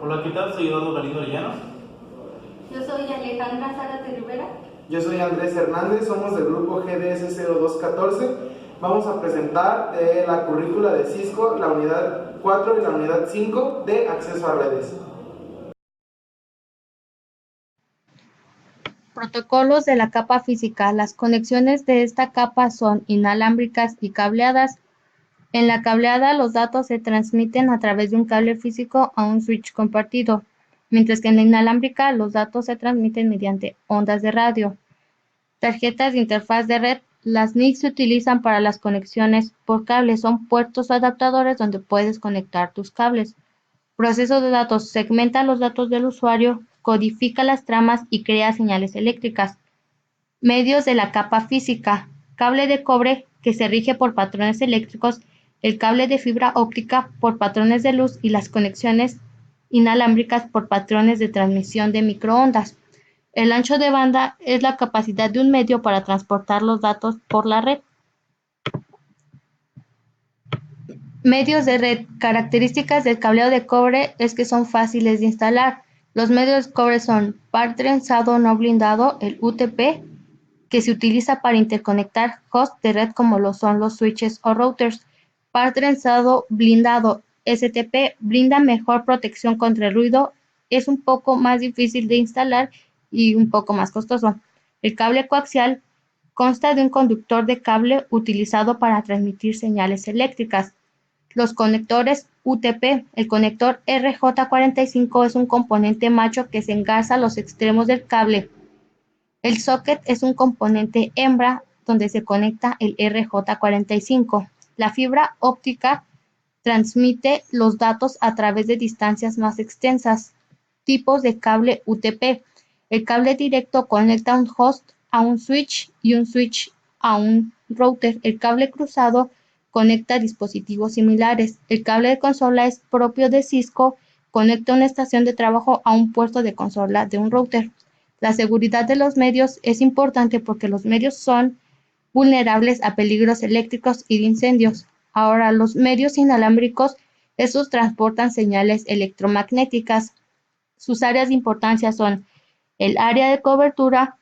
Hola, ¿qué tal? Soy Eduardo Galindo Arellano. Yo soy Alejandra Zárate Rivera. Yo soy Andrés Hernández, somos del grupo GDS 0214. Vamos a presentar la currícula de Cisco, la unidad 4 y la unidad 5 de acceso a redes. Protocolos de la capa física. Las conexiones de esta capa son inalámbricas y cableadas. En la cableada, los datos se transmiten a través de un cable físico a un switch compartido, mientras que en la inalámbrica, los datos se transmiten mediante ondas de radio. Tarjetas de interfaz de red. Las NIC se utilizan para las conexiones por cable. Son puertos o adaptadores donde puedes conectar tus cables. Proceso de datos. Segmenta los datos del usuario, codifica las tramas y crea señales eléctricas. Medios de la capa física. Cable de cobre que se rige por patrones eléctricos, el cable de fibra óptica por patrones de luz y las conexiones inalámbricas por patrones de transmisión de microondas. El ancho de banda es la capacidad de un medio para transportar los datos por la red. Medios de red. Características del cableado de cobre es que son fáciles de instalar. Los medios de cobre son par trenzado no blindado, el UTP, que se utiliza para interconectar hosts de red como lo son los switches o routers. Par trenzado blindado, STP, brinda mejor protección contra el ruido, es un poco más difícil de instalar y un poco más costoso. El cable coaxial consta de un conductor de cable utilizado para transmitir señales eléctricas. Los conectores UTP. El conector RJ45 es un componente macho que se engarza a los extremos del cable. El socket es un componente hembra donde se conecta el RJ45. La fibra óptica transmite los datos a través de distancias más extensas. Tipos de cable UTP. El cable directo conecta un host a un switch y un switch a un router. El cable cruzado conecta dispositivos similares. El cable de consola es propio de Cisco, conecta una estación de trabajo a un puerto de consola de un router. La seguridad de los medios es importante porque los medios son vulnerables a peligros eléctricos y de incendios. Ahora, los medios inalámbricos, estos transportan señales electromagnéticas. Sus áreas de importancia son el área de cobertura,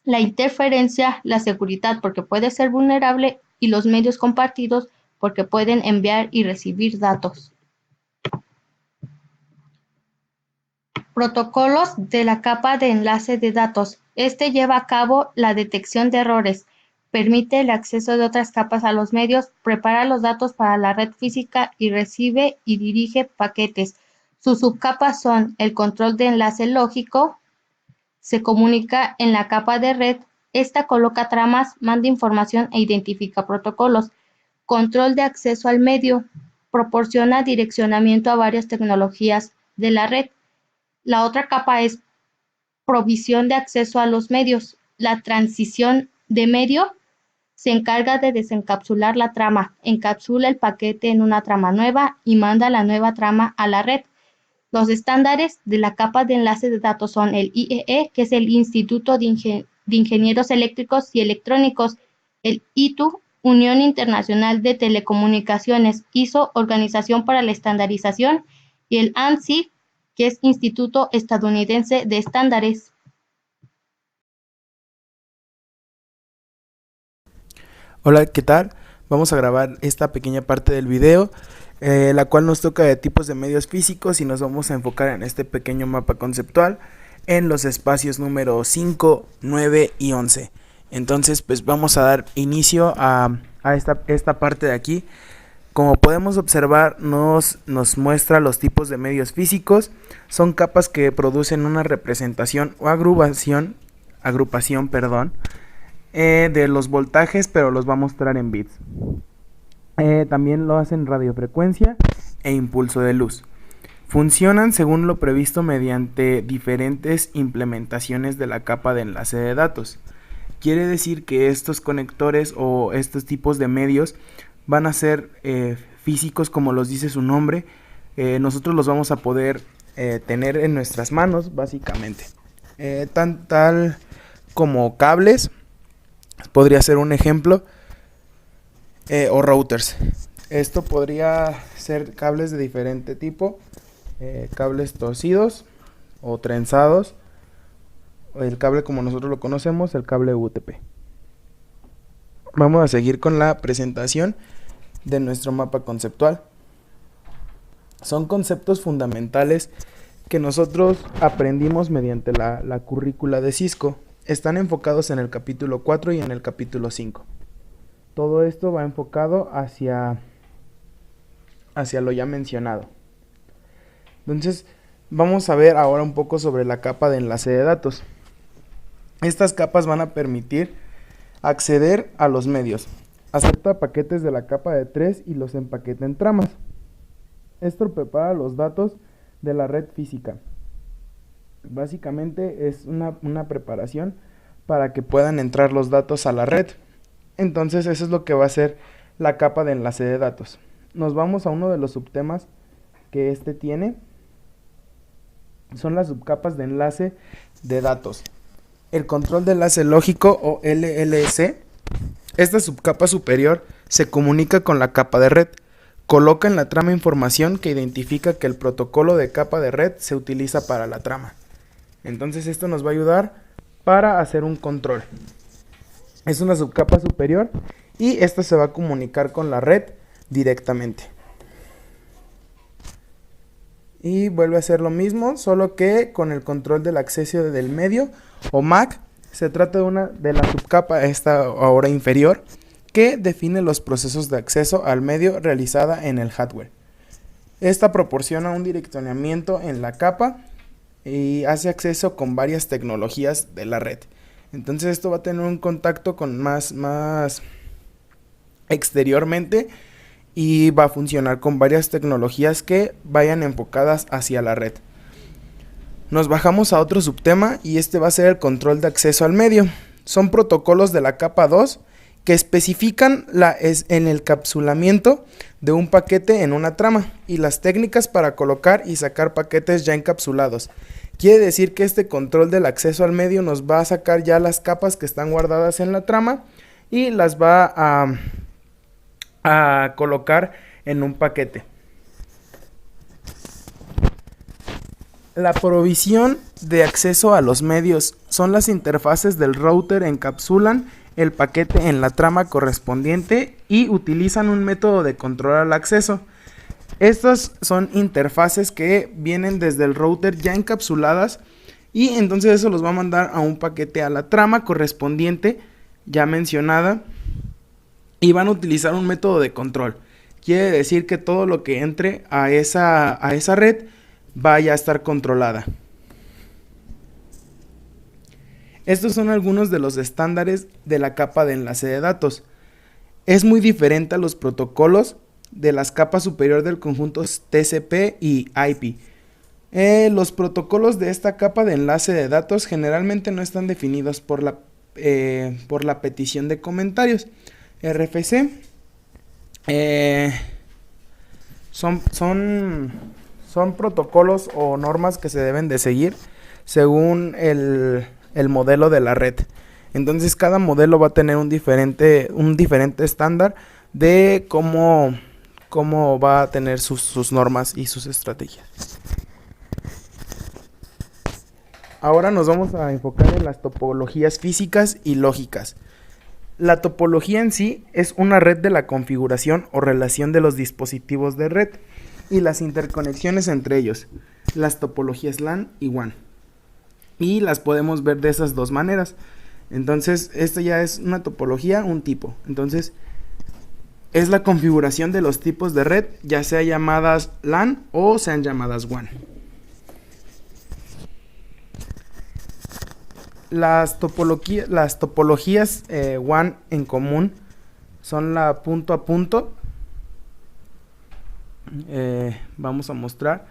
la interferencia, la seguridad porque puede ser vulnerable y los medios compartidos porque pueden enviar y recibir datos. Protocolos de la capa de enlace de datos. Este lleva a cabo la detección de errores, permite el acceso de otras capas a los medios, prepara los datos para la red física y recibe y dirige paquetes. Sus subcapas son el control de enlace lógico, se comunica en la capa de red, esta coloca tramas, manda información e identifica protocolos. Control de acceso al medio, proporciona direccionamiento a varias tecnologías de la red. La otra capa es provisión de acceso a los medios. La transición de medio se encarga de desencapsular la trama, encapsula el paquete en una trama nueva y manda la nueva trama a la red. Los estándares de la capa de enlace de datos son el IEE, que es el Instituto de Ingenieros Eléctricos y Electrónicos, el ITU, Unión Internacional de Telecomunicaciones, ISO, Organización para la Estandarización, y el ANSI, que es Instituto Estadounidense de Estándares. Hola, ¿qué tal? Vamos a grabar esta pequeña parte del video, la cual nos toca de tipos de medios físicos y nos vamos a enfocar en este pequeño mapa conceptual en los espacios número 5, 9 y 11. Entonces, pues vamos a dar inicio a esta parte de aquí. Como podemos observar, nos muestra los tipos de medios físicos. Son capas que producen una representación o agrupación, de los voltajes, pero los va a mostrar en bits. También lo hacen radiofrecuencia e impulso de luz. Funcionan según lo previsto mediante diferentes implementaciones de la capa de enlace de datos. Quiere decir que estos conectores o estos tipos de medios van a ser físicos como los dice su nombre. Nosotros los vamos a poder tener en nuestras manos básicamente. Tal como cables, podría ser un ejemplo, o routers. Esto podría ser cables de diferente tipo. cables torcidos o trenzados, el cable como nosotros lo conocemos, el cable UTP. Vamos a seguir con la presentación de nuestro mapa conceptual. Son conceptos fundamentales que nosotros aprendimos mediante la currícula de Cisco. Están enfocados en el capítulo 4 y en el capítulo 5. Todo esto va enfocado hacia lo ya mencionado. Entonces, vamos a ver ahora un poco sobre la capa de enlace de datos. Estas capas van a permitir acceder a los medios. Acepta paquetes de la capa de 3 y los empaqueta en tramas. Esto prepara los datos de la red física. Básicamente es una preparación para que puedan entrar los datos a la red. Entonces eso es lo que va a ser la capa de enlace de datos. Nos vamos a uno de los subtemas que este tiene. Son las subcapas de enlace de datos. El control de enlace lógico o LLC. Esta subcapa superior se comunica con la capa de red. Coloca en la trama información que identifica que el protocolo de capa de red se utiliza para la trama. Entonces esto nos va a ayudar para hacer un control. Es una subcapa superior y esta se va a comunicar con la red directamente. Y vuelve a hacer lo mismo, solo que con el control del acceso del medio o MAC. Se trata de la subcapa, esta ahora inferior, que define los procesos de acceso al medio realizada en el hardware. Esta proporciona un direccionamiento en la capa y hace acceso con varias tecnologías de la red. Entonces esto va a tener un contacto con más exteriormente y va a funcionar con varias tecnologías que vayan enfocadas hacia la red. Nos bajamos a otro subtema y este va a ser el control de acceso al medio. Son protocolos de la capa 2 que especifican el encapsulamiento de un paquete en una trama y las técnicas para colocar y sacar paquetes ya encapsulados. Quiere decir que este control del acceso al medio nos va a sacar ya las capas que están guardadas en la trama y las va a colocar en un paquete. La provisión de acceso a los medios son las interfaces del router encapsulan el paquete en la trama correspondiente y utilizan un método de control al acceso. Estas son interfaces que vienen desde el router ya encapsuladas y entonces eso los va a mandar a un paquete a la trama correspondiente ya mencionada y van a utilizar un método de control. Quiere decir que todo lo que entre a esa red vaya a estar controlada. Estos son algunos de los estándares de la capa de enlace de datos. Es muy diferente a los protocolos de las capas superior del conjunto TCP y IP. Los protocolos de esta capa de enlace de datos generalmente no están definidos por la petición de comentarios. RFC son protocolos o normas que se deben de seguir según el modelo de la red. Entonces cada modelo va a tener un diferente estándar de cómo va a tener sus normas y sus estrategias. Ahora nos vamos a enfocar en las topologías físicas y lógicas. La topología en sí es una red de la configuración o relación de los dispositivos de red y las interconexiones entre ellos, las topologías LAN y WAN. Y las podemos ver de esas dos maneras. Entonces, esto ya es una topología, un tipo. Entonces, es la configuración de los tipos de red, ya sea llamadas LAN o sean llamadas WAN. Las topologías WAN en común son la punto a punto. Vamos a mostrar.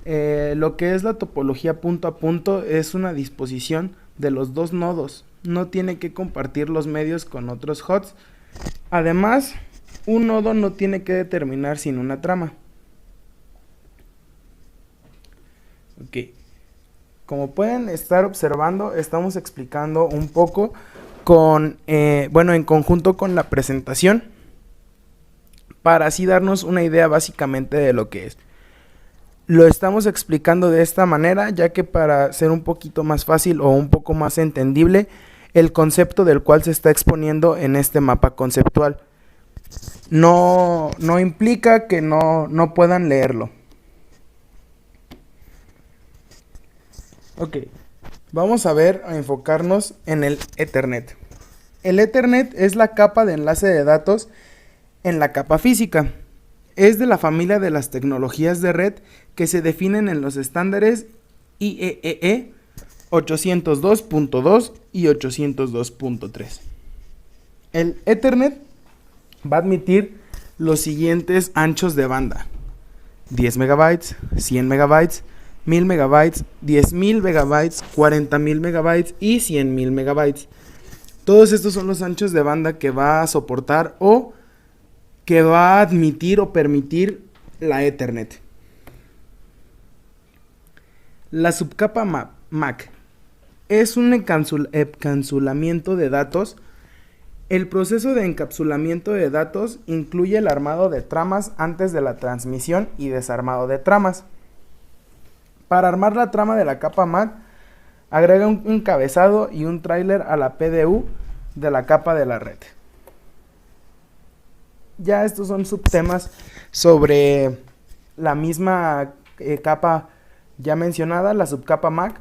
Lo que es la topología punto a punto es una disposición de los dos nodos. No tiene que compartir los medios con otros hosts. Además, un nodo no tiene que determinar sin una trama. Ok. Como pueden estar observando, estamos explicando un poco en conjunto con la presentación, para así darnos una idea básicamente de lo que es. Lo estamos explicando de esta manera, ya que para ser un poquito más fácil o un poco más entendible el concepto del cual se está exponiendo en este mapa conceptual. No implica que no puedan leerlo. Ok, vamos a enfocarnos en el Ethernet. El Ethernet es la capa de enlace de datos en la capa física. Es de la familia de las tecnologías de red que se definen en los estándares IEEE 802.2 y 802.3. El Ethernet va a admitir los siguientes anchos de banda: 10 megabytes, 100 megabytes, 1000 megabytes, 10.000 megabytes, 40.000 megabytes y 100.000 megabytes. Todos estos son los anchos de banda que va a soportar o que va a admitir o permitir la Ethernet. La subcapa MAC es un encapsulamiento de datos. El proceso de encapsulamiento de datos incluye el armado de tramas antes de la transmisión y desarmado de tramas. Para armar la trama de la capa MAC, agrega un encabezado y un tráiler a la PDU de la capa de la red. Ya estos son subtemas sobre la misma capa ya mencionada, la subcapa MAC.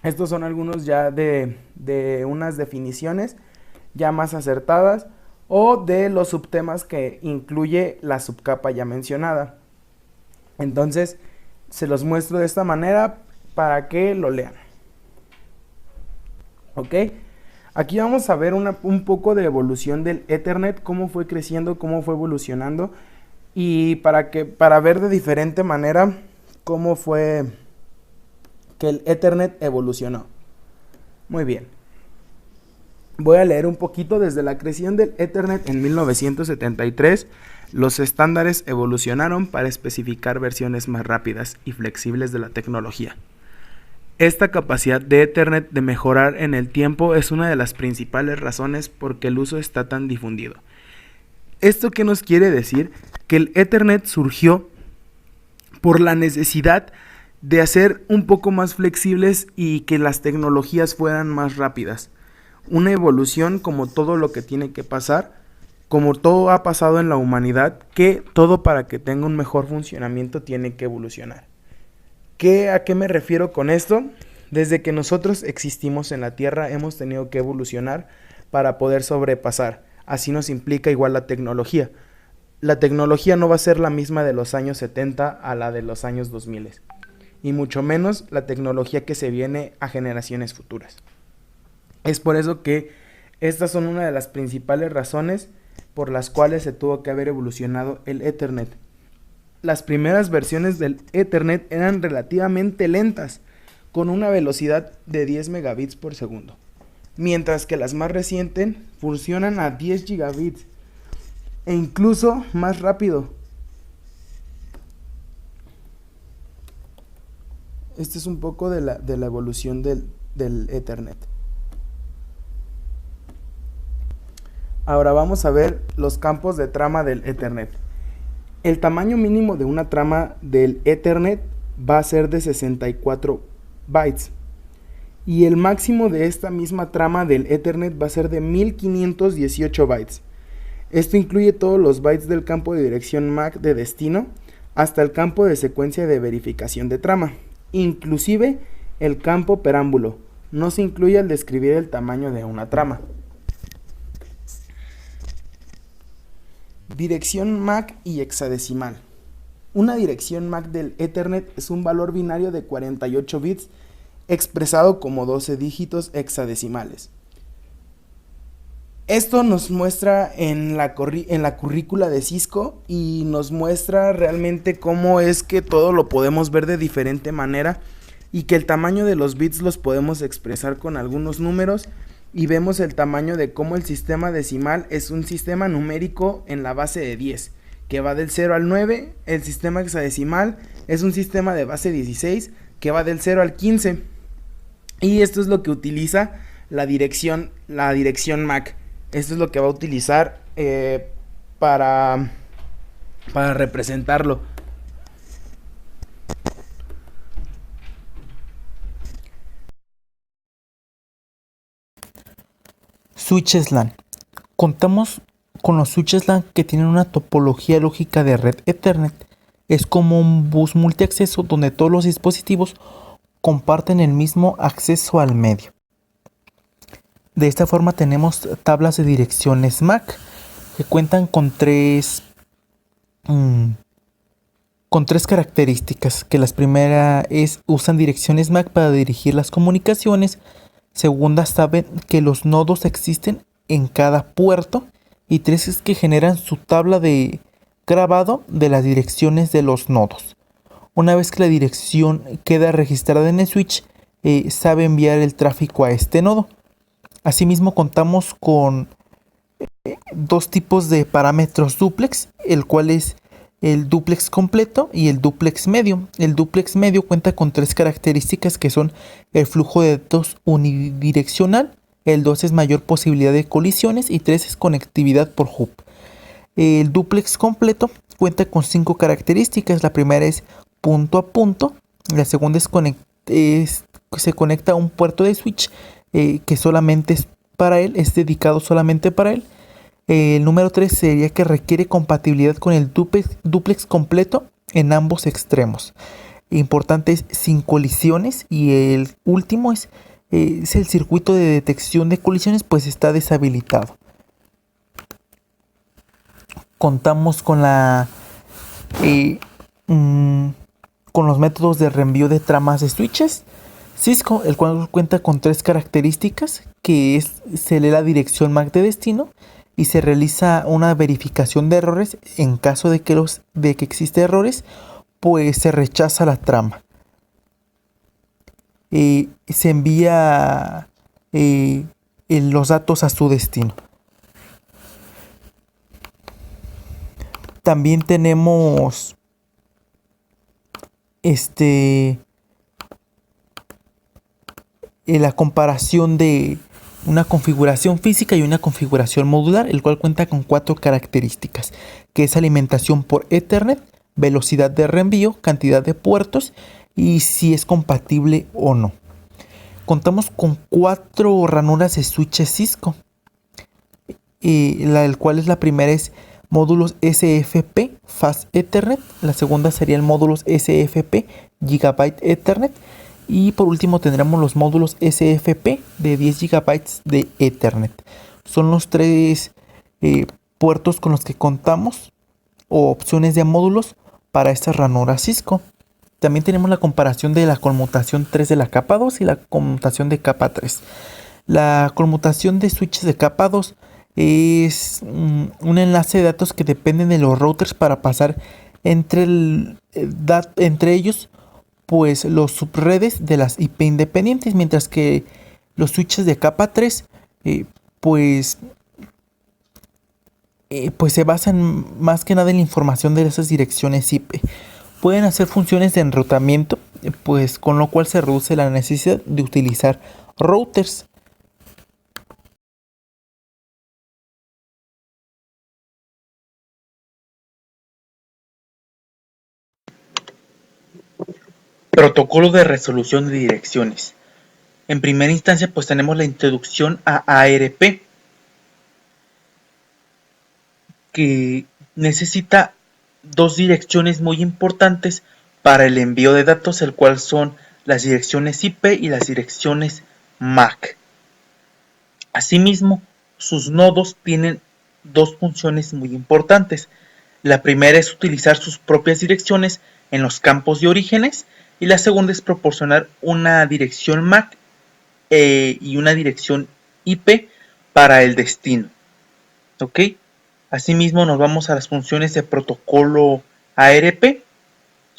Estos son algunos ya de unas definiciones ya más acertadas o de los subtemas que incluye la subcapa ya mencionada. Entonces, se los muestro de esta manera para que lo lean. Ok, aquí vamos a ver un poco de evolución del Ethernet, cómo fue creciendo, cómo fue evolucionando y para ver de diferente manera cómo fue que el Ethernet evolucionó. Muy bien. Voy a leer un poquito. Desde la creación del Ethernet en 1973, los estándares evolucionaron para especificar versiones más rápidas y flexibles de la tecnología. Esta capacidad de Ethernet de mejorar en el tiempo es una de las principales razones por qué el uso está tan difundido. ¿Esto qué nos quiere decir? Que el Ethernet surgió por la necesidad de hacer un poco más flexibles y que las tecnologías fueran más rápidas. Una evolución como todo lo que tiene que pasar, como todo ha pasado en la humanidad, que todo para que tenga un mejor funcionamiento tiene que evolucionar. ¿A qué me refiero con esto? Desde que nosotros existimos en la Tierra hemos tenido que evolucionar para poder sobrepasar. Así nos implica igual la tecnología. La tecnología no va a ser la misma de los años 70 a la de los años 2000. Y mucho menos la tecnología que se viene a generaciones futuras. Es por eso que estas son una de las principales razones por las cuales se tuvo que haber evolucionado el Ethernet. Las primeras versiones del Ethernet eran relativamente lentas, con una velocidad de 10 megabits por segundo, mientras que las más recientes funcionan a 10 gigabits e incluso más rápido. Este es un poco de la evolución del Ethernet. Ahora vamos a ver los campos de trama del Ethernet. El tamaño mínimo de una trama del Ethernet va a ser de 64 bytes. Y el máximo de esta misma trama del Ethernet va a ser de 1518 bytes. Esto incluye todos los bytes del campo de dirección MAC de destino hasta el campo de secuencia de verificación de trama, inclusive el campo perámbulo. No se incluye al describir el tamaño de una trama. Dirección MAC y hexadecimal. Una dirección MAC del Ethernet es un valor binario de 48 bits expresado como 12 dígitos hexadecimales. Esto nos muestra en la currícula de Cisco y nos muestra realmente cómo es que todo lo podemos ver de diferente manera y que el tamaño de los bits los podemos expresar con algunos números. Y vemos el tamaño de cómo el sistema decimal es un sistema numérico en la base de 10, que va del 0 al 9. El sistema hexadecimal es un sistema de base 16, que va del 0 al 15. Y esto es lo que utiliza la dirección MAC. Esto es lo que va a utilizar para representarlo. Switches LAN. Contamos con los switches LAN que tienen una topología lógica de red Ethernet. Es como un bus multiacceso donde todos los dispositivos comparten el mismo acceso al medio. De esta forma tenemos tablas de direcciones MAC que cuentan con tres características. Que las primeras usan direcciones MAC para dirigir las comunicaciones. Segunda, saben que los nodos existen en cada puerto. Y tres, es que generan su tabla de grabado de las direcciones de los nodos. Una vez que la dirección queda registrada en el switch, sabe enviar el tráfico a este nodo. Asimismo, contamos con dos tipos de parámetros duplex, el cual es el duplex completo y el duplex medio. El duplex medio cuenta con tres características que son el flujo de datos unidireccional, el 2 es mayor posibilidad de colisiones y 3 es conectividad por hub. El duplex completo cuenta con 5 características. La primera es punto a punto, la segunda se conecta a un puerto de switch que solamente es para él, es dedicado solamente para él. El número 3 sería que requiere compatibilidad con el duplex completo en ambos extremos. Importante es sin colisiones. Y el último es el circuito de detección de colisiones, pues está deshabilitado. Contamos con con los métodos de reenvío de tramas de switches Cisco, el cual cuenta con tres características, que se lee la dirección MAC de destino y se realiza una verificación de errores. En caso de que existe errores, pues se rechaza la trama. Se envía los datos a su destino. También tenemos la comparación de una configuración física y una configuración modular, el cual cuenta con 4 características, que es alimentación por Ethernet, velocidad de reenvío, cantidad de puertos y si es compatible o no. Contamos con 4 ranuras de switches Cisco, el cual es la primera es módulos SFP Fast Ethernet, la segunda sería el módulos SFP Gigabyte Ethernet y por último tendremos los módulos SFP de 10 GB de Ethernet. Son los 3 puertos con los que contamos o opciones de módulos para esta ranura Cisco. También tenemos la comparación de la conmutación 3 de la capa 2 y la conmutación de capa 3. La conmutación de switches de capa 2 es un enlace de datos que dependen de los routers para pasar entre ellos pues los subredes de las IP independientes, mientras que los switches de capa 3 pues se basan más que nada en la información de esas direcciones IP. Pueden hacer funciones de enrutamiento, pues con lo cual se reduce la necesidad de utilizar routers. Protocolo de resolución de direcciones. En primera instancia, pues tenemos la introducción a ARP, que necesita 2 direcciones muy importantes para el envío de datos, el cual son las direcciones IP y las direcciones MAC. Asimismo, sus nodos tienen 2 funciones muy importantes. La primera es utilizar sus propias direcciones en los campos de orígenes y la segunda es proporcionar una dirección MAC y una dirección IP para el destino. ¿Ok? Asimismo nos vamos a las funciones de protocolo ARP,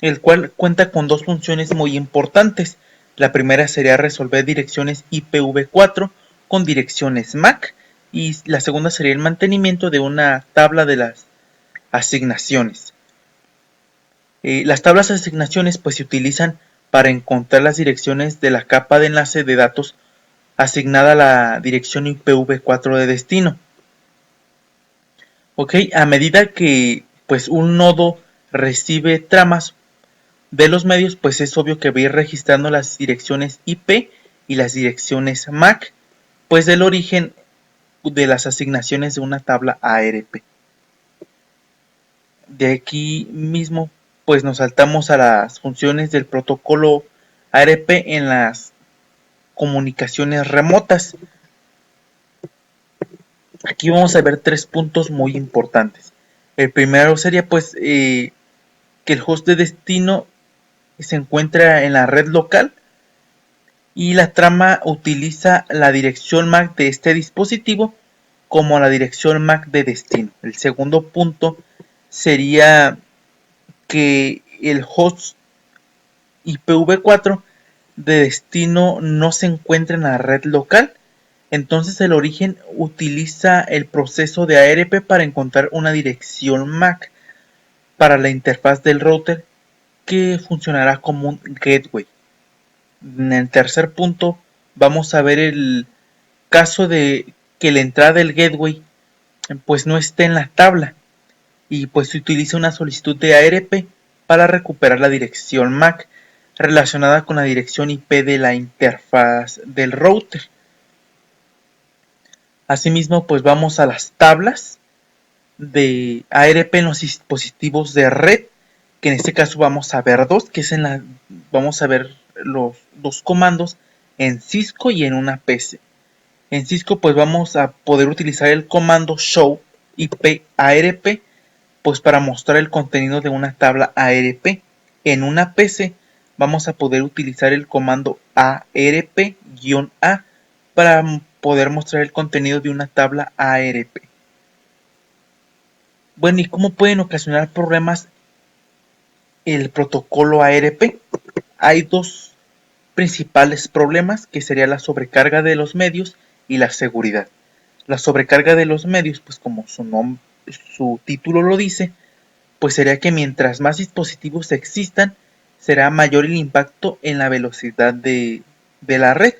el cual cuenta con 2 funciones muy importantes. La primera sería resolver direcciones IPv4 con direcciones MAC y la segunda sería el mantenimiento de una tabla de las asignaciones. Las tablas de asignaciones pues se utilizan para encontrar las direcciones de la capa de enlace de datos asignada a la dirección IPv4 de destino. Ok, a medida que pues un nodo recibe tramas de los medios, pues es obvio que va a ir registrando las direcciones IP y las direcciones MAC pues del origen de las asignaciones de una tabla ARP. De aquí mismo, pues nos saltamos a las funciones del protocolo ARP en las comunicaciones remotas. Aquí vamos a ver 3 puntos muy importantes. El primero sería pues que el host de destino se encuentra en la red local y la trama utiliza la dirección MAC de este dispositivo como la dirección MAC de destino. El segundo punto sería que el host IPv4 de destino no se encuentra en la red local. Entonces el origen utiliza el proceso de ARP para encontrar una dirección MAC para la interfaz del router que funcionará como un gateway. En el tercer punto vamos a ver el caso de que la entrada del gateway pues no esté en la tabla y pues se utiliza una solicitud de ARP para recuperar la dirección MAC relacionada con la dirección IP de la interfaz del router. Asimismo, pues vamos a las tablas de ARP en los dispositivos de red, que en este caso vamos a ver dos, que es vamos a ver los dos comandos en Cisco y en una PC. En Cisco pues vamos a poder utilizar el comando show IP ARP pues para mostrar el contenido de una tabla ARP. En una PC vamos a poder utilizar el comando ARP-A para poder mostrar el contenido de una tabla ARP. Bueno, ¿y cómo pueden ocasionar problemas el protocolo ARP? Hay dos principales problemas, que sería la sobrecarga de los medios y la seguridad. La sobrecarga de los medios, pues como su título lo dice, pues sería que mientras más dispositivos existan, será mayor el impacto en la velocidad de la red.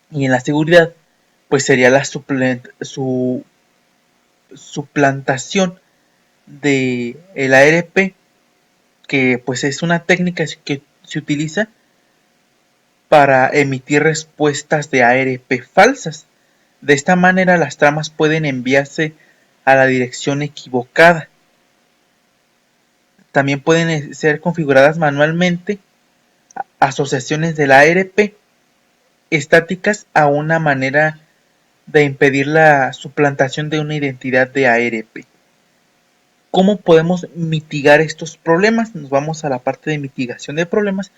Y en la seguridad, pues sería la suplantación de el ARP, que pues es una técnica que se utiliza para emitir respuestas de ARP falsas. De esta manera las tramas pueden enviarse a la dirección equivocada. También pueden ser configuradas manualmente asociaciones de la ARP estáticas a una manera de impedir la suplantación de una identidad de ARP. ¿Cómo podemos mitigar estos problemas? Nos vamos a la parte de mitigación de problemas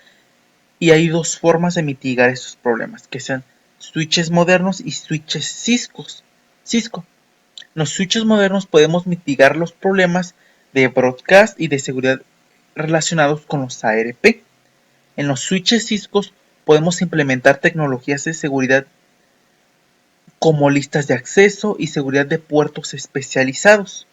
y hay dos formas de mitigar estos problemas, que sean switches modernos y switches Cisco. Los switches modernos podemos mitigar los problemas de broadcast y de seguridad relacionados con los ARP. En los switches Cisco podemos implementar tecnologías de seguridad como listas de acceso y seguridad de puertos especializados.